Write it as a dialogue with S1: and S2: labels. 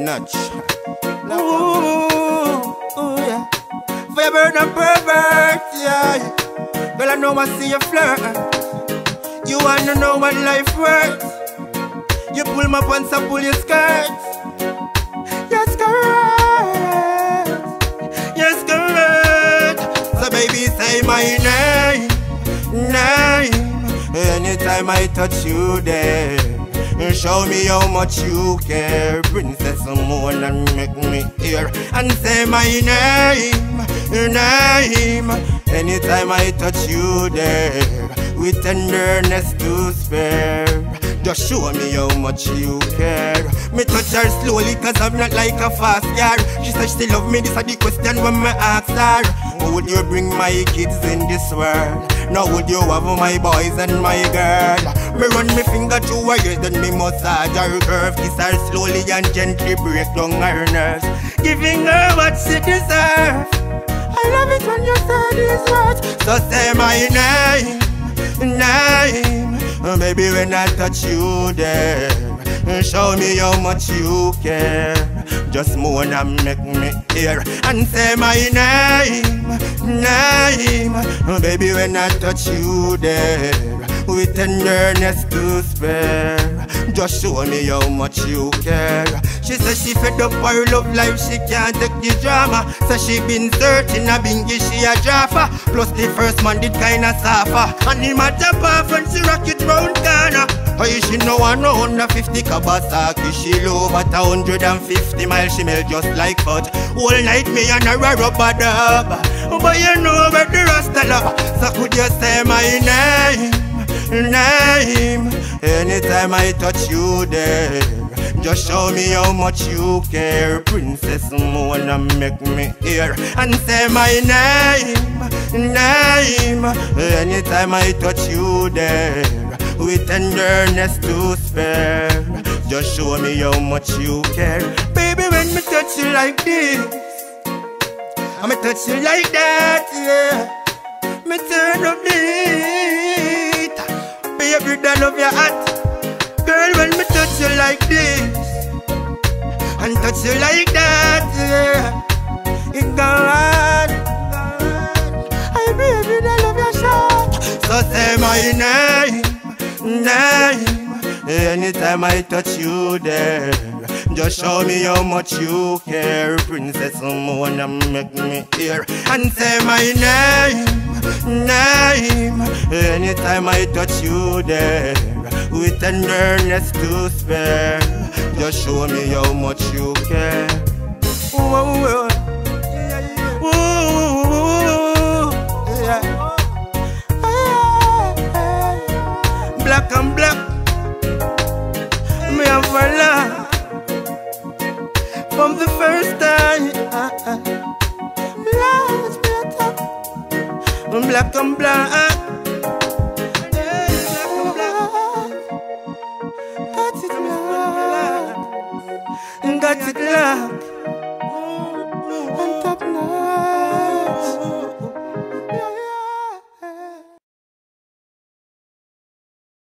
S1: notch.
S2: Ooh, yeah. Firebird and pervert, yeah. Girl, I know I see you flirt. You wanna know what life worth. You pull my pants and pull your skirts. Your skirt, your skirt. So baby, say my name. Anytime I touch you there, show me how much you care. Princess Mona, make me hear and say my name. Anytime I touch you there, with tenderness to spare. Just show me how much you care. Me touch her slowly cause I'm not like a fast car. She said she love me, this is the question when me ask her. How would you bring my kids in this world? Now would you have my boys and my girl? Me run me finger through her ears, then me massage her curve. Kiss her slowly and gently break down her nerves, giving her what she deserves. I love it when you say these words. So say my name. Baby, when I touch you there, show me how much you care. Just moan and make me hear and say my name. Baby, when I touch you there, with tenderness to spare. Just show me how much you care. She says she fed up her love life, she can't take the drama. So she been searching a bingy, she a draffer. Plus the first man did kinda suffer, and him a jump off when she rock it round corner. Oh, she know I know 150 Kawasaki. She love at 150 miles, she melt just like fudge. Whole night me and her a rubber dub. But you know where the rasta love. So could you say my name? Anytime I touch you there, just show me how much you care. Princess Mona, make me hear and say my name. Anytime I touch you there, with tenderness to spare. Just show me how much you care. Baby, when me touch you like this, I'ma touch you like that, yeah. Me turn up the heat. Baby, I love your heart. Girl, when me touch you like this and touch you like that, yeah, it gone. I baby, I love your shot. So say my name. Anytime I touch you there, just show me how much you care. Princess Mona, make me hear and say my name. Anytime I touch you there, with tenderness to spare. Just show me how much you care. Ooh, yeah. Black and black, me have a love from the first time. Black and black, got it black.